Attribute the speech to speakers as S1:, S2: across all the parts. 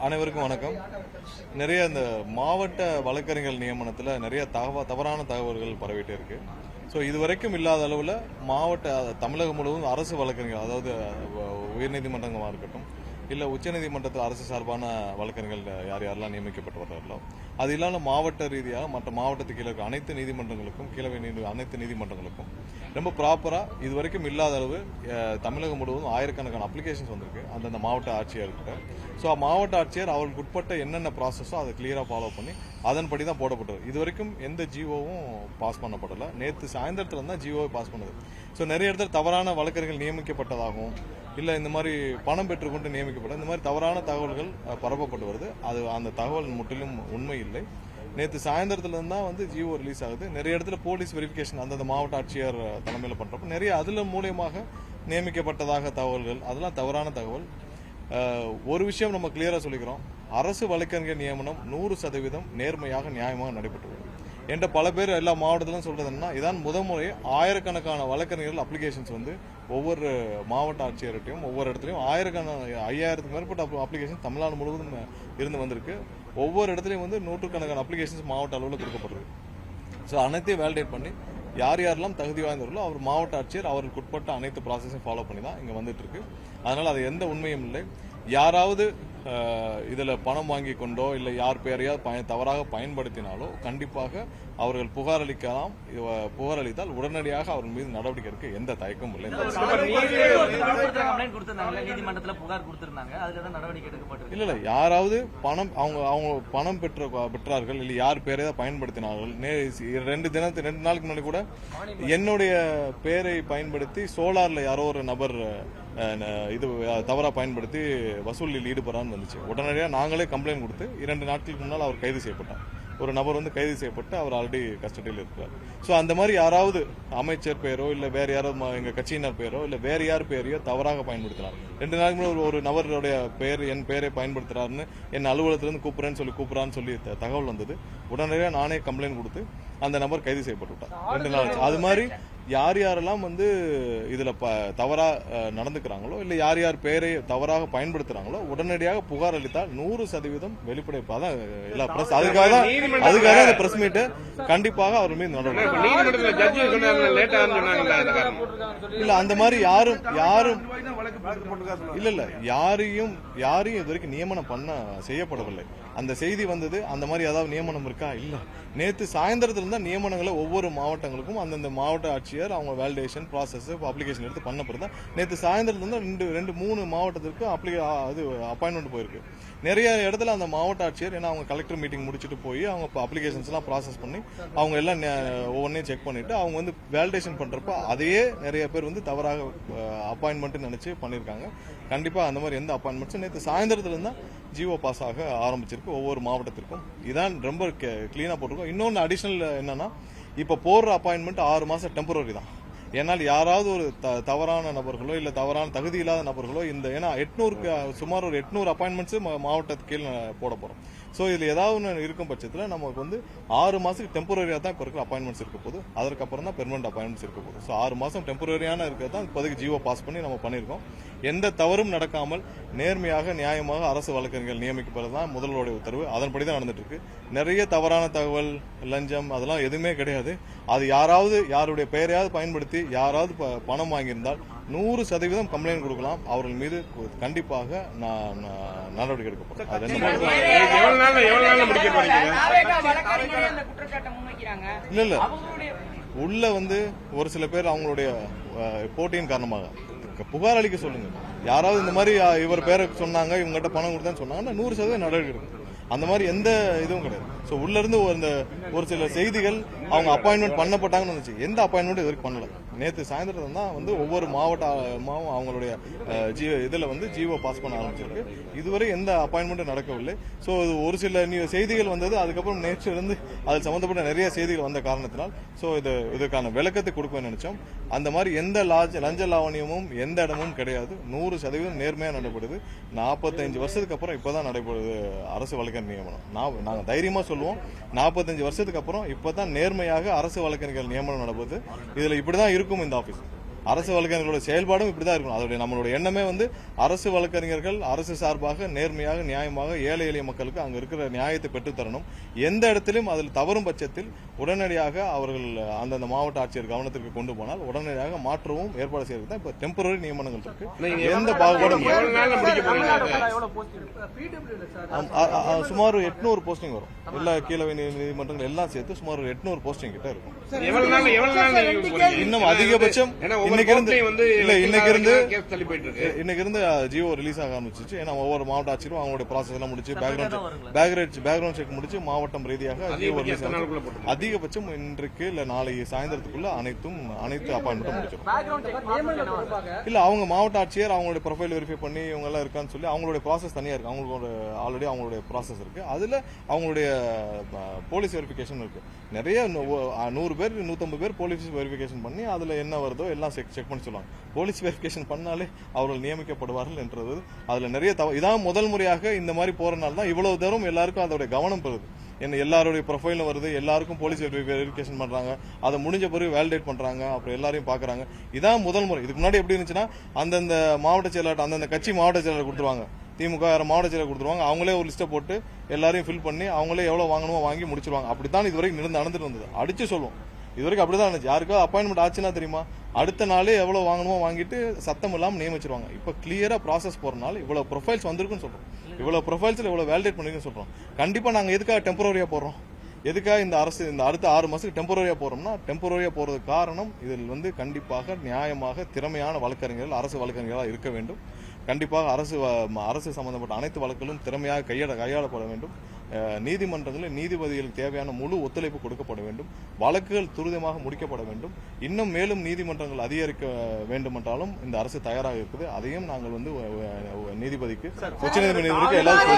S1: அனைவருக்கும் வணக்கம். நிறைய இந்த மாவட்ட வழக்கறிஞர் நியமனத்தில் நிறைய தவறான தகவல்கள் பரவிட்டு இருக்கு. ஸோ இதுவரைக்கும் இல்லாத அளவில் தமிழகம் முழுவதும் அரசு வழக்கறிஞர்கள், அதாவது உயர்நீதிமன்றங்களாக இருக்கட்டும், இல்லை உச்சநீதிமன்றத்தில் அரசு சார்பான வழக்கறிஞர்கள் யாரெல்லாம் நியமிக்கப்பட்டு வர்றார்களோ, அது இல்லாமல் மாவட்ட ரீதியாக மற்ற மாவட்டத்துக்கு கீழே இருக்க அனைத்து நீதிமன்றங்களுக்கும், அனைத்து நீதிமன்றங்களுக்கும் ரொம்ப ப்ராப்பராக இதுவரைக்கும் இல்லாத அளவு தமிழகம் முழுவதும் ஆயிரக்கணக்கான அப்ளிகேஷன்ஸ் வந்திருக்கு அந்தந்த மாவட்ட ஆட்சியர்கிட்ட. ஸோ மாவட்ட ஆட்சியர் அவர்களுக்கு உட்பட்ட என்னென்ன ப்ராசஸோ அதை கிளியராக ஃபாலோ பண்ணி அதன்படி தான் போடப்பட்டது. இதுவரைக்கும் எந்த ஜிஓவும் பாஸ் பண்ணப்படலை. நேற்று சாயந்தரத்தில் தான் ஜிஓவை பாஸ் பண்ணுது. ஸோ நிறைய இடத்துல தவறான வழக்கறிஞர்கள் நியமிக்கப்பட்டதாகவும், இல்லை இந்த மாதிரி பணம் பெற்றுக்கொண்டு நியமிக்கப்பட்ட இந்த மாதிரி தவறான தகவல்கள் பரப்பப்பட்டு வருது. அந்த தகவல் முற்றிலும் உண்மை இல்லை. நேற்று சாயந்தரத்துல தான் ஜிஓ ரிலீஸ் ஆகுது. நிறைய இடத்துல போலீஸ் வெரிஃபிகேஷன் அந்தந்த மாவட்ட ஆட்சியர் தலைமையில் பண்றப்ப நிறைய அதுல மூலியமாக நியமிக்கப்பட்டதாக தகவல்கள், அதெல்லாம் தவறான தகவல். ஒரு விஷயம் நம்ம கிளியரா சொல்லிக்கிறோம், அரசு வழக்கறிஞர் நியமனம் 100% நேர்மையாக நியாயமாக நடைபெற்று வருது. என்ற பல பேர் எல்லா மாவட்டத்திலும் சொல்றது என்னன்னா, இதான் முதன்முறை ஆயிரக்கணக்கான வழக்கறிஞர்கள் அப்ளிகேஷன்ஸ் ஒவ்வொரு மாவட்ட ஆட்சியர்கிட்டையும் ஒவ்வொரு இடத்துலையும் 5000க்கு மேற்பட்ட அப்ளிகேஷன் தமிழ்நாடு முழுவதும் இருந்து வந்திருக்கு. ஒவ்வொரு இடத்துலையும் நூற்றுக்கணக்கான அப்ளிகேஷன்ஸ் மாவட்ட அளவில் கொடுக்கப்படுறது. ஸோ அனைத்தையும் வேலிடேட் பண்ணி யாரெல்லாம் தகுதி வாய்ந்தவர்களோ அவர் மாவட்ட ஆட்சியர் அவருக்கு உட்பட்ட அனைத்து ப்ராசஸையும் ஃபாலோ பண்ணி தான் இங்கே வந்துட்டு இருக்கு. அதனால அது எந்த உண்மையும் இல்லை. யாராவது இதில் பணம் வாங்கி கொண்டோ இல்லை யார் பேரையாவது தவறாக பயன்படுத்தினாலோ கண்டிப்பாக அவர்கள் புகார் அளிக்கலாம். புகார் அளித்தால் உடனடியாக அவர்கள் மீது நடவடிக்கை எடுக்க எந்த தயக்கமும் இல்லை. இல்ல யாராவது அவங்க பணம் பெற்றார்கள் இல்லை யார் பேரையாவது பயன்படுத்தினார்கள். 2 நாளுக்கு முன்னாடி கூட என்னுடைய பேரை பயன்படுத்தி சோலார்ல யாரோ ஒரு நபர் இது தவறா பயன்படுத்தி வசூலில் ஈடுபடான்னு வந்துச்சு. உடனடியாக நாங்களே கம்ப்ளைண்ட் கொடுத்து 2 நாட்களுக்கு முன்னால் அவர் கைது செய்யப்பட்டார். ஒரு நபர் கைது செய்யப்பட்டு அவர் ஆல்ரெடி கஸ்டடியில் இருக்கிறார். ஸோ அந்த மாதிரி யாராவது அமைச்சர் பேரோ இல்லை வேற யாரோ எங்க கட்சியினர் பேரோ இல்லை வேற யார் பேரையோ தவறாக பயன்படுத்தினார். 2 நாளுக்கு முன்னாடி ஒரு நபருடைய என் பேரை பயன்படுத்துறாருன்னு என் அலுவலகத்திலிருந்து கூப்பிடுறான்னு சொல்லி தகவல் வந்தது. உடனடியாக நானே கம்ப்ளைண்ட் கொடுத்து அந்த நபர் கைது செய்யப்பட்டு விட்டார். 2 நாள். அது மாதிரி யாரெல்லாம் இதுல தவறா நடந்துக்கிறாங்களோ இல்ல யார் பேரை தவறாக பயன்படுத்துறாங்களோ உடனடியாக புகார் அளித்தால் 100% வெளிப்படைப்பா தான் எல்லா பிரஸ் அதுக்காக அந்த பிரஸ் மீட் கண்டிப்பாக அவர் மீது நடவடிக்கை. இல்ல அந்த மாதிரி யாரும் இல்ல யாரையும் இது வரைக்கும் நியமனம் செய்யப்படவில்லை. அந்த செய்தி வந்தது. அந்த மாதிரி ஏதாவது நியமனம் இருக்கா? இல்ல. நேற்று சாயந்தரத்துல தான் நியமனங்களை ஒவ்வொரு மாவட்டங்களுக்கும் அந்தந்த மாவட்ட ஆட்சியர் அவங்க வேலிடேஷன் ப்ராசஸ் அப்ளிகேஷன் எடுத்து பண்ணப்படுது. நேற்று சாயந்தரத்துல தான் 3 மாவட்டத்திற்கு அப்பாயின்மெண்ட் போயிருக்கு. நிறைய இடத்துல அந்த மாவட்ட ஆட்சியர் ஏன்னா அவங்க கலெக்டர் மீட்டிங் முடிச்சுட்டு போய் அவங்க அப்ளிகேஷன்ஸ் எல்லாம் ப்ராசஸ் பண்ணி அவங்க எல்லாம் ஒவ்வொன்றையும் செக் பண்ணிட்டு அவங்க வேலிடேஷன் பண்றப்ப அதையே நிறைய பேர் தவறாக அப்பாயின்மெண்ட் நினைச்சு பண்ணிருக்காங்க. கண்டிப்பா அந்த மாதிரி எந்த அப்பாயின்மெண்ட்ஸும் நேற்று சாயந்தரத்துல இருந்தா ஜிஓ பாஸ் ஆக ஆரம்பிச்சிருக்கு ஒவ்வொரு மாவட்டத்திற்கும். இதான் ரொம்ப கிளீனா போட்டிருக்கோம். இன்னொன்னு அடிஷனல் என்னன்னா, இப்ப போடுற அப்பாயின்மெண்ட் 6 மாசம் டெம்பரரி தான். ஏன்னால் யாராவது ஒரு தவறான நபர்களோ இல்ல தவறான தகுதி இல்லாத நபர்களோ ஏன்னா 800 சுமார் ஒரு 800 அப்பாயின்மெண்ட்ஸ் மாவட்டத்துக்கு கீழே போட போறோம். சோ இதுல ஏதாவது ஒன்று இருக்கும் பட்சத்தில் நமக்கு 6 மாசத்துக்கு டெம்பரரியா தான் இப்ப இருக்கிற அப்பாயின்மெண்ட்ஸ் இருக்க போது. அதுக்கப்புறம் தான் பெர்மனன்ட் அப்பாயின்மெண்ட்ஸ் இருக்க போகுது. ஸோ 6 மாசம் டெம்பரரியான இருக்கிறதான் இப்போதைக்கு ஜிஓ பாஸ் பண்ணி நம்ம பண்ணிருக்கோம். எந்த தவறும் நடக்காமல் நேர்மையாக நியாயமாக அரசு வழக்கறிஞர்கள் நியமிக்கப்படுறதுதான் முதல்வருடைய உத்தரவு. அதன்படி தான் நடந்துட்டு இருக்கு. நிறைய தவறான தகவல், லஞ்சம் அதெல்லாம் எதுவுமே கிடையாது. அது யாருடைய பெயரையாவது பயன்படுத்தி யாராவது பணம் வாங்கியிருந்தால் 100% கம்ப்ளைண்ட் கொடுக்கலாம். அவர்கள் மீது கண்டிப்பாக நடவடிக்கை எடுக்கப்படும். இல்ல உள்ள ஒரு சில பேர் அவங்களுடைய போட்டியின் காரணமாக புகார் அளிக்க சொல்லுங்க. யாராவது இந்த மாதிரி இவர் பேரை சொன்னாங்க, இவங்ககிட்ட பணம் கொடுத்தான்னு சொன்னாங்கன்னா 100% நடவடிக்கை எடுக்கும். அந்த மாதிரி எந்த இதுவும் கிடையாது. ஸோ உள்ள இருந்து ஒரு சில செய்திகள் அவங்க அப்பாயின்மெண்ட் பண்ணப்பட்டாங்கன்னு வந்துச்சு. எந்த அப்பாயின்மெண்ட் இது வரைக்கும் பண்ணல. நேற்று சாயந்தரம் தான் ஒவ்வொரு மாவட்டமும் அவங்களுடைய இதுல ஜிஓ பாஸ் பண்ண ஆரம்பிச்சிருக்கு. இதுவரை எந்த அப்பாயின்மெண்ட்டும் நடக்கவில்லை. ஸோ ஒரு சில செய்திகள் வந்தது. அதுக்கப்புறம் நேற்று இருந்து அதில் சம்பந்தப்பட்ட நிறைய செய்திகள் வந்த காரணத்தினால் இதுக்கான விளக்கத்தை கொடுக்க நினைச்சோம். அந்த மாதிரி எந்த லஞ்ச லாவணியமும் எந்த இடமும் கிடையாது. 100% நேர்மையா நடைபெறுது. 45 வருஷத்துக்கு அப்புறம் இப்பதான் நடைபெறுது அரசு வழக்கறிஞர் நியமனம். நாங்க தைரியமா சொல்லுவோம், 45 வருஷத்துக்கு அப்புறம் இப்பதான் நேர்மையாக அரசு வழக்கறிஞர்கள் நியமனம் நடக்குது. இதுல இப்படிதான் இருக்கும் இந்த ஆபீஸ். அரசு வழக்கறிஞர்களோட செயல்பாடும் இப்படிதான் இருக்கணும். அதோட நம்மளுடைய எண்ணமே வந்து அரசு வழக்கறிஞர்கள் அரசு சார்பாக நேர்மையாக நியாயமாக ஏழை எளிய மக்களுக்கு அங்க இருக்கிற நியாயத்தை பெற்றுத்தரணும். எந்த இடத்திலும் அதில் தவறும் பட்சத்தில் உடனடியாக அவர்கள் அந்தந்த மாவட்ட ஆட்சியர் கவனத்திற்கு கொண்டு போனால் உடனடியாக மாற்றவும் ஏற்பாடு செய்யறது தான் இப்ப டெம்பரரி நியமனங்கள் இருக்கு. எந்த பாகுபாடும் சுமார் 800 போஸ்டிங் வரும். எல்லா கீழ நீதிமன்றங்கள் எல்லாம் சேர்த்து சுமார் 800 போஸ்டிங் கிட்ட இருக்கும். இன்னும் அதிகபட்சம் இன்னைக்கு இருந்து ஜியோ ரிலீஸ் ஆக ஆரம்பிச்சிச்சு. ஏன்னா ஒவ்வொரு மாவட்ட ஆட்சியரும் அவங்களுடைய ப்ராசஸ் எல்லாம் முடிச்சு பேக்ரவுண்ட் செக் முடிச்சு மாவட்டம் ரீதியாக ஜியோ ரிலீஸ் அதிகபட்சம் இன்றைக்கு இல்ல நாளைக்கு சாயந்தரத்துக்குள்ள அனைத்து அப்பாயின்மெண்ட்டும் முடிச்சிடும். இல்ல அவங்க மாவட்ட ஆட்சியர் அவங்களுடைய ப்ரொஃபைல் வெரிஃபை பண்ணி இவங்க எல்லாம் இருக்கான்னு சொல்லி அவங்களுடைய ப்ராசஸ் தனியா இருக்கு. அவங்களுக்கு ஆல்ரெடி அவங்களுடைய ப்ராசஸ் இருக்கு. அதுல அவங்களுடைய போலீஸ் வெரிஃபிகேஷன் இருக்கு. நிறைய 100 பேர் 150 பேர் போலீஸ் வெரிஃபிகேஷன் பண்ணி அதுல என்ன வருதோ எல்லாம் செக் பண்ணி சொல்லுவாங்க. போலீஸ் வெரிஃபிகேஷன் பண்ணாலே அவர்கள் நியமிக்கப்படுவார்கள் என்றது அதுல நிறைய இதான் முதல் முறையாக இந்த மாதிரி போறனால தான் இவ்வளவு தூரம் எல்லாருக்கும் அதோட கவனம் பெறுது. என்ன எல்லாருடைய ப்ரொஃபைலும் வருது, எல்லாருக்கும் போலீஸ் வெரிஃபிகேஷன் பண்றாங்க, அதை முடிஞ்ச பிறகு வேலிடேட் பண்றாங்க, அப்புறம் எல்லாரையும் பாக்குறாங்க. இதான் முதல் முறை. இதுக்கு முன்னாடி எப்படி இருந்துச்சுன்னா அந்தந்த மாவட்ட செயலாளர் அந்தந்த கட்சி மாவட்ட செயலாளர் கொடுத்துருவாங்க. திமுக வேற மாவட்ட செயலர் கொடுத்துருவாங்க. அவங்களே ஒரு லிஸ்ட்டை போட்டு எல்லாரையும் ஃபில் பண்ணி அவங்களே எவ்வளவு வாங்கணுமோ வாங்கி முடிச்சிருவாங்க. அப்படித்தான் இதுவரைக்கும் நடந்துட்டு வந்தது. அடிச்சு சொல்லுவோம், இதுவரைக்கும் அப்படிதான் இருந்துச்சு. யாருக்காவது அப்பாயின்மெண்ட் ஆச்சுன்னா தெரியுமா, அடுத்த நாளே எவ்வளவு வாங்கணுமோ வாங்கிட்டு சத்தம் இல்லாம நியமிச்சிருவாங்க. இப்ப கிளியரா ப்ராசஸ் போறனால இவ்வளவு ப்ரொஃபைல்ஸ் வந்திருக்குன்னு சொல்றோம். இவ்வளவு ப்ரொஃபைல்ஸ்ல இவ்வளவு வேலிடேட் பண்ணிருக்குன்னு சொல்றோம். கண்டிப்பா நாங்க எதுக்காக டெம்பரரியா போடுறோம், எதுக்காக இந்த அரசு இந்த அடுத்த 6 மாசத்துக்கு டெம்பரரியா போறோம்னா, டெம்பரரியா போறதுக்கு காரணம் இதில் வந்து கண்டிப்பாக நியாயமாக திறமையான வழக்கறிஞர்கள் அரசு வழக்கறிஞர்களாக இருக்க வேண்டும். கண்டிப்பாக அரசு சம்பந்தப்பட்ட அனைத்து வழக்குகளும் திறமையாக கையாளப்பட வேண்டும். நீதிமன்றங்களில் நீதிபதிகளுக்கு தேவையான முழு ஒத்துழைப்பு கொடுக்கப்பட வேண்டும். வழக்குகள் துரிதமாக முடிக்கப்பட வேண்டும். இன்னும் மேலும் நீதிமன்றங்கள் அதிகரிக்க வேண்டுமென்றாலும் இந்த அரசு தயாராக இருக்குது. அதையும் நாங்கள் வந்து நீதிபதிக்கு உச்சநீதிமன்றத்திற்கு எல்லாரும்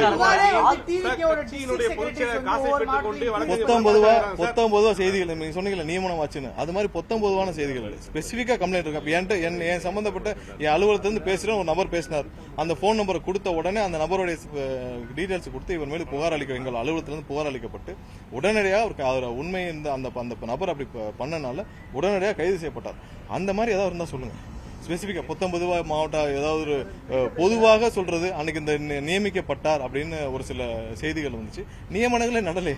S1: பொத்தம்பதுவா செய்திகள் நீங்க சொன்னீங்க நியமனம் ஆச்சுன்னு, அது மாதிரி பொத்தம்பதுவான செய்திகள் ஸ்பெசிபிக்கா கம்ப்ளைண்ட் இருக்கு. என்கிட்ட என் சம்பந்தப்பட்ட என் அலுவலகத்திலிருந்து பேசுறேன், ஒரு நபர் பேசினார். அந்த போன் நம்பரை கொடுத்த உடனே அந்த நபருடைய டீடைல்ஸ் கொடுத்து இவர் மேல புகார் அளிக்க எங்கள் அலுவலகத்திலிருந்து புகார் அளிக்கப்பட்டு உடனடியாக அவர் உண்மை அந்த நபர் அப்படி பண்ணனால உடனடியாக கைது செய்யப்பட்டார். அந்த மாதிரி ஏதாவது இருந்தா சொல்லுங்க. ஸ்பெசிபிக்கா பொத்தம்பதுவா மாவட்டம் ஏதாவது ஒரு பொதுவாக சொல்றது அன்னைக்கு இந்த நியமிக்கப்பட்டார் அப்படின்னு ஒரு சில செய்திகள் வந்துச்சு. நியமனங்களே நடலையே,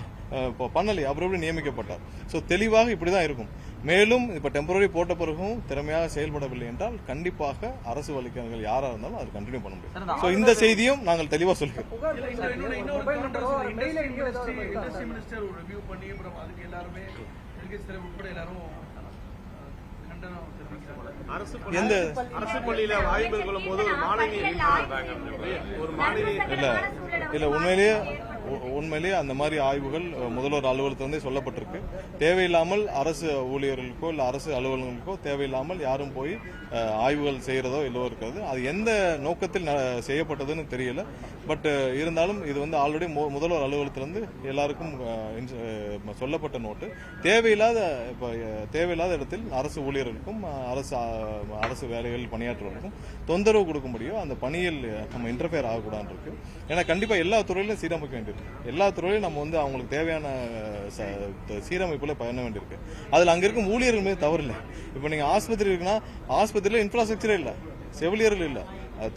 S1: பண்ணலையே, அப்புறம் எப்படி நியமிக்கப்பட்டார். சோ தெளிவாக இப்படிதான் இருக்கும். மேலும் இப்ப டெம்பரரி போட்ட பிறகும் திறமையாக செயல்படவில்லை என்றால் கண்டிப்பாக அரசு வழக்கறிஞர்கள் யாரா இருந்தாலும் அது கண்டினியூ பண்ண முடியும். சோ இந்த செய்தியும் நாங்கள் தெளிவா சொல்லுகிறோம்.
S2: அரசு பள்ளியில ஆய்வு கொள்ளும் போது ஒரு மாணவி
S1: இல்ல உண்மையிலேயே அந்த மாதிரி ஆய்வுகள் முதல்வர் அலுவலகத்திலிருந்தே சொல்லப்பட்டிருக்கு. தேவையில்லாமல் அரசு ஊழியர்களுக்கோ இல்ல அரசு அலுவலர்களுக்கோ தேவையில்லாமல் யாரும் போய் ஆய்வுகள் செய்யறதோ இல்லவோ இருக்கிறது. அது எந்த நோக்கத்தில் செய்யப்பட்டதுன்னு தெரியல. பட் இருந்தாலும் இது வந்து ஆல்ரெடி முதல்வர் அலுவலகத்திலிருந்து எல்லாருக்கும் சொல்லப்பட்ட நோட்டு. தேவையில்லாத இடத்தில் அரசு ஊழியர்களுக்கும் அரசு வேலைகளில் பணியாற்றுவதற்கும் தொந்தரவு கொடுக்க முடியும். அந்த பணியில் நம்ம இன்டர்ஃபியர் ஆகக்கூடாது இருக்கு. ஏன்னா கண்டிப்பா எல்லா துறையிலும் சீரமைக்க வேண்டியிருக்கு. எல்லா துறையிலும் நம்ம வந்து அவங்களுக்கு தேவையான சீரமைப்புல பண்ண வேண்டியிருக்கு. அதுல அங்க இருக்கும் ஊழியர்கள் மீது தவறு இல்லை. இப்ப நீங்க ஆஸ்பத்திரி இருக்குன்னா ஆஸ்பத்திரியில இன்ஃப்ராஸ்ட்ரக்சரே இல்ல, செவிலியர்கள் இல்ல,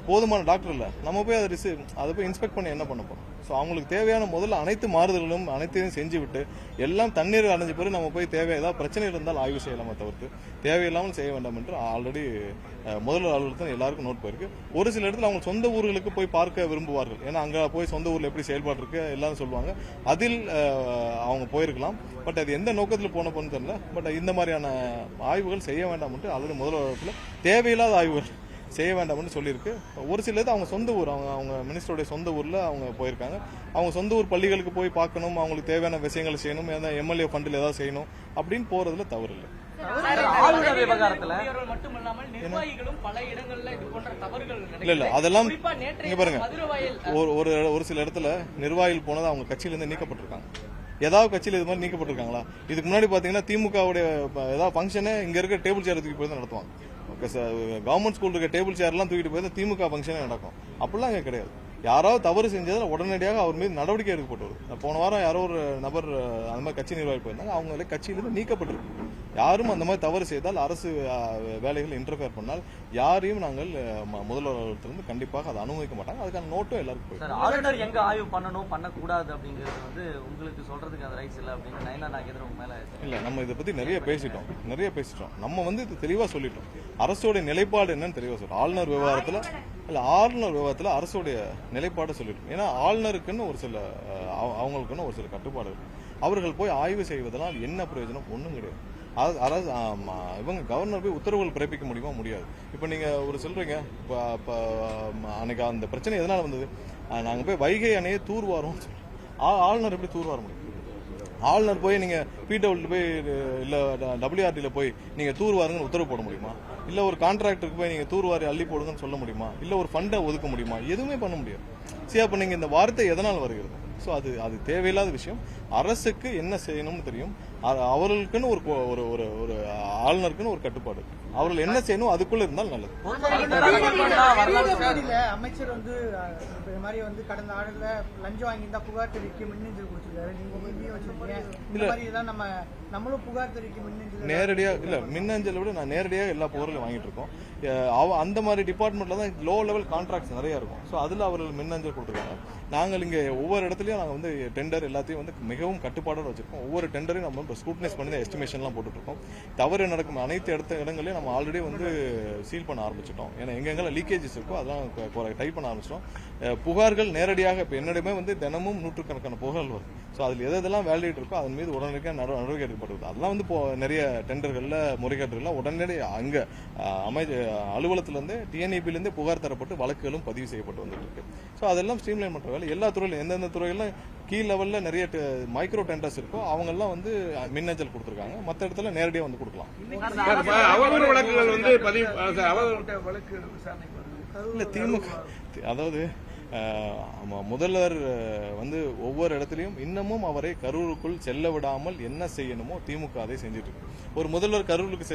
S1: போதுமான டாக்டர் இல்ல, நம்ம போய் அதை போய் இன்ஸ்பெக்ட் பண்ணி என்ன பண்ண போறோம். சோ அவங்களுக்கு தேவையான முதல்ல அனைத்து மாறுதல்களும் அனைத்தையும் செஞ்சு விட்டு எல்லாம் தண்ணீர் அடைஞ்ச பிறகு நம்ம போய் ஏதாவது பிரச்சனை இருந்தால் ஆய்வு செய்யலாமே தவிர்த்து தேவையில்லாமல் செய்ய வேண்டாம் என்று ஆல்ரெடி முதல்வர் அலுவலகத்தில் எல்லாருக்கும் நோட் போயிருக்கு. ஒரு சில இடத்துல அவங்க சொந்த ஊர்களுக்கு போய் பார்க்க விரும்புவார்கள். ஏன்னா அங்க போய் சொந்த ஊர்ல எப்படி செயல்பாடு இருக்கு எல்லாரும் சொல்லுவாங்க. அதில் அவங்க போயிருக்கலாம். பட் அது எந்த நோக்கத்தில் போன தெரியல. பட் இந்த மாதிரியான ஆய்வுகள் செய்ய வேண்டாம் என்று ஆல்ரெடி முதல்வர் அலுவலகத்தில் தேவையில்லாத ஆய்வுகள் செய்ய வேண்டாம்னு சொல்லியிருக்கு. ஒரு சிலது அவங்க சொந்த ஊர், அவங்க மினிஸ்டருடைய சொந்த ஊர்ல அவங்க போயிருக்காங்க. அவங்க சொந்த ஊர் பள்ளிகளுக்கு போய் பார்க்கணும், அவங்களுக்கு தேவையான விஷயங்களை செய்யணும், எம்எல்ஏ ஃபண்டில் ஏதாவது செய்யணும் அப்படின்னு போறதுல தவறு இல்லை. இல்ல அதெல்லாம் நீங்க பாருங்க, ஒரு சில இடத்துல நிர்வாகிகள் போனது அவங்க கட்சியில இருந்து நீக்கப்பட்டிருக்காங்க. ஏதாவது கட்சியில் இது மாதிரி நீக்கப்பட்டிருக்காங்களா? இதுக்கு முன்னாடி பாத்தீங்கன்னா திமுகவுடைய ஏதாவது ஃபங்க்ஷனே இங்க இருக்க டேபிள் சேர் தூக்கி போய் தான் நடத்துவாங்க. கவர்மெண்ட் ஸ்கூல் இருக்க டேபிள் சேர் எல்லாம் தூக்கிட்டு போய் திமுக ஃபங்க்ஷனே நடக்கும். அப்படிலாம் அங்க கிடையாது. யாராவது தவறு செஞ்சதில் உடனடியாக அவர் மீது நடவடிக்கை எடுக்கப்பட்டு வருது. போன வாரம் யாரோ ஒரு நபர் அந்த மாதிரி கட்சி நிர்வாகி போயிருந்தாங்க, அவங்களே கட்சியிலிருந்து நீக்கப்பட்டிருக்கு. யாரும் அந்த மாதிரி தவறு செய்தால், அரசு வேலைகள் இன்டர்ஃபியர் பண்ணால் யாரையும் நாங்கள் முதல்வரிடத்திலிருந்து கண்டிப்பாக அதை அனுமதிக்க மாட்டாங்க. அதுக்கான நோட்டும் எல்லாருக்கும் போயிடும்.
S3: ஆளுநர் எங்க ஆய்வு பண்ணணும் பண்ணக்கூடாது அப்படிங்கிறது வந்து உங்களுக்கு சொல்றதுக்கு அந்த ரைட்ஸ் இல்லை அப்படின்னு நயனா நாகேந்திரன் உங்க மேல
S1: இல்ல, நம்ம இதை பத்தி நிறைய பேசிட்டோம். நம்ம வந்து இது தெளிவா சொல்லிட்டோம். அரசோடைய நிலைப்பாடு என்னன்னு தெளிவா சொல்றோம். ஆளுநர் விவகாரத்துல அரசுடைய நிலைப்பாடு சொல்லிட்டோம். ஏன்னா ஆளுநருக்குன்னு ஒரு சில அவங்களுக்குன்னு ஒரு சில கட்டுப்பாடு இருக்கு. அவர்கள் போய் ஆய்வு செய்வதனால் என்ன பிரயோஜனம்? ஒன்றும் கிடையாது. இவங்க கவர்னர் போய் உத்தரவுகள் பிறப்பிக்க முடியாது. இப்ப நீங்க ஒரு சொல்றீங்க, அன்னைக்கு அந்த பிரச்சனை எதனால வந்தது? நாங்க போய் வைகை அணையை தூர்வாரோம். ஆளுநர் எப்படி தூர்வார முடியும்? ஆளுநர் போய் நீங்க பிடபிள்யூ போய் இல்ல WRT போய் நீங்க தூர்வாருங்கன்னு உத்தரவு போட முடியுமா? இல்ல ஒரு கான்ட்ராக்டருக்கு போய் நீங்க தூர்வாரி அள்ளி போடுங்கன்னு சொல்ல முடியுமா? இல்ல ஒரு ஃபண்டை ஒதுக்க முடியுமா? எதுவுமே பண்ண முடியாது. சரி, அப்ப நீங்க இந்த வார்த்தை எதனால் வருகிறது? ஸோ அது தேவையில்லாத விஷயம். அரசுக்கு என்ன செய்யணும்னு தெரியும். அவர்களுக்குன்னு ஒரு ஆளுநருக்குன்னு ஒரு கட்டுப்பாடு. அவர்கள் என்ன செய்யணும் அதுக்குள்ள இருந்தால் நல்லது.
S4: அமைச்சர் வந்து மாதிரி வந்து கடந்த ஆண்டுல லஞ்சம் வாங்கியிருந்தா புகார் தெரிவிக்க மின்னஞ்சல் கொடுத்திருக்காரு. நீங்க வச்சிருக்கீங்க, நம்மளும் புகார் தெரிவிக்க மின்னஞ்சல்
S1: நேரடியா இல்ல, மின்னஞ்சலை விட நான் நேரடியாக எல்லா புகார்களையும் வாங்கிட்டு இருக்கோம். அந்த மாதிரி டிபார்ட்மெண்ட்ல தான் லோ லெவல் கான்ட்ராக்ட்ஸ் நிறைய இருக்கும். ஸோ அதுல அவர்கள் மின்னஞ்சல் கொடுத்துருக்காங்க. நாங்கள் இங்க ஒவ்வொரு இடத்துலயும் நாங்கள் வந்து டெண்டர் எல்லாத்தையும் வந்து மிகவும் கட்டுப்பாடோட வச்சிருக்கோம். ஒவ்வொரு டெண்டரையும் நம்ம ஸ்க்ரூட்டனைஸ் பண்ணி எஸ்டிமேஷன்லாம் போட்டுட்டு இருக்கோம். தவறு நடக்கும் அனைத்து இடங்களையும் நம்ம ஆல்ரெடி வந்து சீல் பண்ண ஆரம்பிச்சிட்டோம். ஏன்னா எங்கெங்கெல்லாம் லீக்கேஜஸ் இருக்கோ அதெல்லாம் டைப் பண்ண ஆரம்பிச்சிட்டோம். புகார்கள் நேரடியாக இப்போ என்னிடமே வந்து தினமும் நூற்றுக்கணக்கான புகார்கள் வரும். ஸோ அதில் எதெல்லாம் வேலிட் இருக்கோ அதன் மீது உடனடியாக நடவடிக்கை எடுக்கப்படுது. அதெல்லாம் வந்து நிறைய டெண்டர்களில் முறைகேடுகள்லாம் உடனடியாக அங்கே அலுவலகத்திலேருந்து TNEB-லேருந்து புகார் தரப்பட்டு வழக்குகளும் பதிவு செய்யப்பட்டு வந்துட்டு இருக்கு. ஸோ அதெல்லாம் ஸ்ட்ரீம்லைன் பண்ணுற வேலை எல்லா துறையிலும், எந்தெந்த துறையிலும் கீழ் லெவலில் நிறைய மைக்ரோ டெண்டர்ஸ் இருக்கோ அவங்கெல்லாம் வந்து மின்னஞ்சல் கொடுத்துருக்காங்க. மற்ற இடத்துல நேரடியாக வந்து கொடுக்கலாம். இல்ல, திமுக அதாவது முதல்வர் வந்து ஒவ்வொரு இடத்துலயும் இன்னமும் அவரை கரூருக்குள் செல்ல விடாமல் என்ன செய்யணுமோ திமுக அதை செஞ்சுட்டு இருக்கு. ஒரு முதல்வர் கரூருக்கு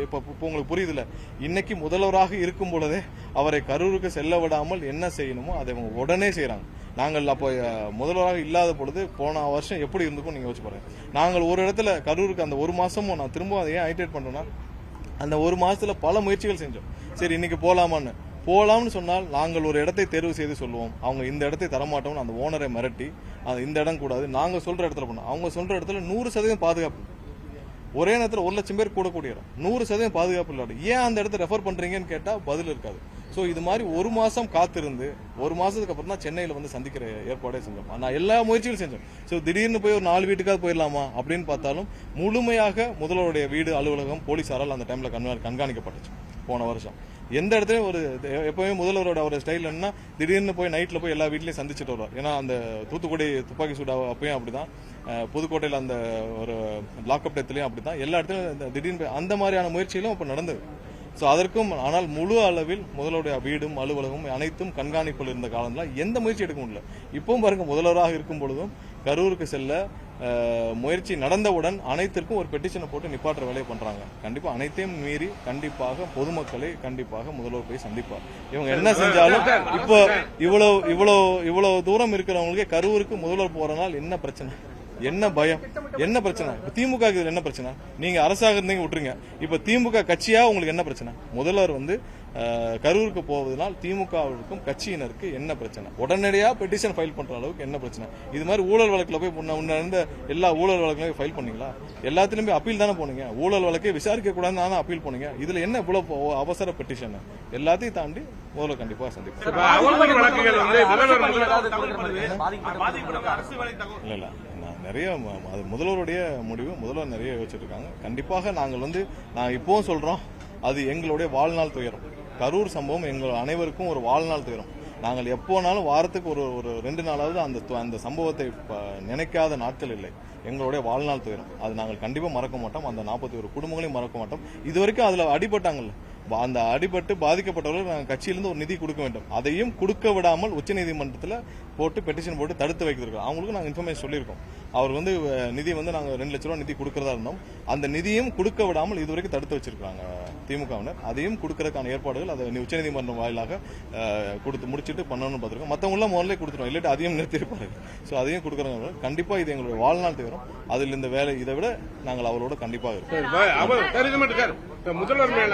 S1: இப்ப உங்களுக்கு புரியுதுல, இன்னைக்கு முதல்வராக இருக்கும் பொழுதே அவரை கரூருக்கு செல்ல விடாமல் என்ன செய்யணுமோ அதை அவங்க உடனே செய்யறாங்க. நாங்கள் அப்போ முதல்வராக இல்லாத பொழுது போன வருஷம் எப்படி இருந்துக்கும் நீங்க யோசிச்சு பாருங்க. நாங்கள் ஒரு இடத்துல கரூருக்கு அந்த ஒரு மாசமும் நான் திரும்ப அதை ஏன் ஐடேட் பண்றேன்னா, அந்த ஒரு மாசத்துல பல முயற்சிகள் செஞ்சோம். சரி, இன்னைக்கு போலாம்னு சொன்னால் நாங்கள் ஒரு இடத்தை தேர்வு செய்து சொல்லுவோம். அவங்க இந்த இடத்தை தரமாட்டோம்னு அந்த ஓனரை மிரட்டி இந்த இடம் கூடாது நாங்க சொல்ற இடத்துல பண்ணோம். அவங்க சொல்ற இடத்துல 100% பாதுகாப்பு. ஒரே நேரத்தில் 1 லட்சம் பேர் கூடக்கூடிய இடம், 100% பாதுகாப்பு இல்லாத ஏன் அந்த இடத்த ரெஃபர் பண்றீங்கன்னு கேட்டா பதில் இருக்காது. ஸோ இது மாதிரி ஒரு மாசம் காத்திருந்து ஒரு மாசத்துக்கு அப்புறம் தான் சென்னையில வந்து சந்திக்கிற ஏற்பாடே செஞ்சோம். நான் எல்லா முயற்சிகளும் செஞ்சோம். ஸோ திடீர்னு போய் ஒரு 4 வீட்டுக்காவது போயிடலாமா அப்படின்னு பார்த்தாலும் முழுமையாக முதல்வருடைய வீடு, அலுவலகம் போலீசாரால் அந்த டைம்ல கண்காணிக்கப்பட்டுச்சு. போன வருஷம் எந்த இடத்துலயும் எப்பவுமே முதல்வரோட ஒரு ஸ்டைல் என்ன, திடீர்னு போய் நைட்ல போய் எல்லா வீட்லயும் சந்திச்சுட்டு வருவார். ஏன்னா அந்த தூத்துக்குடி துப்பாக்கி சூடு அப்பயும் அப்படிதான், புதுக்கோட்டையில் அந்த ஒரு லாக்அப் டெத்லயும் அப்படிதான், எல்லா இடத்துலயும் திடீர்னு அந்த மாதிரியான முயற்சிகளும் இப்ப நடந்தது. சோ அதற்கும் ஆனால் முழு அளவில் முதல்வருடைய வீடும் அலுவலகம் அனைத்தும் கண்காணிப்பில் இருந்த காலத்துல எந்த முயற்சி எடுக்க முடியல. இப்பவும் பாருங்க, முதல்வராக இருக்கும் பொழுதும் கரூருக்கு செல்ல முயற்சி நடந்தவுடன் அனைத்திற்கும் ஒரு பெட்டிஷனை போட்டு நிப்பாட்டுற வேலையை பண்றாங்க. கண்டிப்பா அனைத்தையும் மீறி கண்டிப்பாக பொதுமக்களை கண்டிப்பாக முதல்வர் போய் சந்திப்பார். இவங்க என்ன செஞ்சாலும் இப்போ இவ்வளவு தூரம் இருக்கிறவங்களுக்கு கரூருக்கு முதல்வர் போறனால் என்ன பிரச்சனை, என்ன பயம், என்ன பிரச்சனை? திமுக என்ன பிரச்சனை? நீங்க அரசாக இருந்தீங்க விட்டுருங்க, இப்ப திமுக கட்சியா உங்களுக்கு என்ன பிரச்சனை? முதல்வர் வந்து கரூருக்கு போவதனால் திமுகவிற்கும் கட்சியினருக்கு என்ன பிரச்சனை? உடனடியா பெட்டிஷன் ஃபைல் பண்ற அளவுக்கு என்ன பிரச்சனை? இது மாதிரி ஊழல் வழக்குல போய் முன்ன இருந்த எல்லா ஊழல் வழக்குலையும் ஃபைல் பண்ணீங்களா? எல்லாத்திலும் போய் அப்பீல் தானே போனீங்க. ஊழல் வழக்கை விசாரிக்க கூடாதுன்னு அப்பீல் போனீங்க. இதுல என்ன இவ்வளவு அவசர பெட்டிஷன்? எல்லாத்தையும் தாண்டி முதல்வர் கண்டிப்பா சந்திப்பார். இல்ல நிறைய அது முதல்வருடைய முடிவு, முதல்வர் நிறைய யோசிச்சுட்டு இருக்காங்க. கண்டிப்பாக நாங்கள் இப்பவும் சொல்றோம், அது எங்களுடைய வாழ்நாள் துயரம். கரூர் சம்பவம் எங்கள் அனைவருக்கும் ஒரு வாழ்நாள் துயரம். நாங்கள் எப்போனாலும் வாரத்துக்கு ஒரு 2 நாளாவது அந்த சம்பவத்தை நினைக்காத நாட்கள் இல்லை. எங்களுடைய வாழ்நாள் துயரம். அது நாங்கள் கண்டிப்பா மறக்க மாட்டோம். அந்த 41 குடும்பங்களையும் மறக்க மாட்டோம். இதுவரைக்கும் அதுல அடிபட்டாங்கல்ல, அந்த அடிபட்டு பாதிக்கப்பட்டவர்கள் நாங்கள் கட்சியிலிருந்து ஒரு நிதி கொடுக்க வேண்டும். அதையும் கொடுக்க விடாமல் உச்சநீதிமன்றத்தில் போட்டு பெட்டிஷன் போட்டு தடுத்து வைக்கிறோம். அவங்களுக்கு நாங்கள் இன்ஃபர்மேஷன் சொல்லியிருக்கோம். அவர் வந்து நிதி வந்து நாங்கள் 2 லட்சம் ரூபாய் நிதி கொடுக்கறதா இருந்தோம். அந்த நிதியும் கொடுக்க விடாமல் இதுவரைக்கும் தடுத்து வச்சிருக்காங்க. திமுகவினர். அதையும் கொடுக்கறதுக்கான ஏற்பாடுகள் அதை உச்சநீதிமன்றம் வாயிலாக கொடுத்து முடிச்சுட்டு பண்ணணும்னு பார்த்துருக்கோம். மற்றவங்கள முதல்ல கொடுத்துட்டோம், இல்லாட்டி அதையும் நிறுத்திருப்பாரு. ஸோ அதையும் கொடுக்குறாங்க. கண்டிப்பா இது எங்களுடைய வாழ்நாள் தீவிரம். அதில் இந்த வேலை இதை விட நாங்கள் அவரோட கண்டிப்பாக இருக்கோம்.
S2: முதல்வர் மேல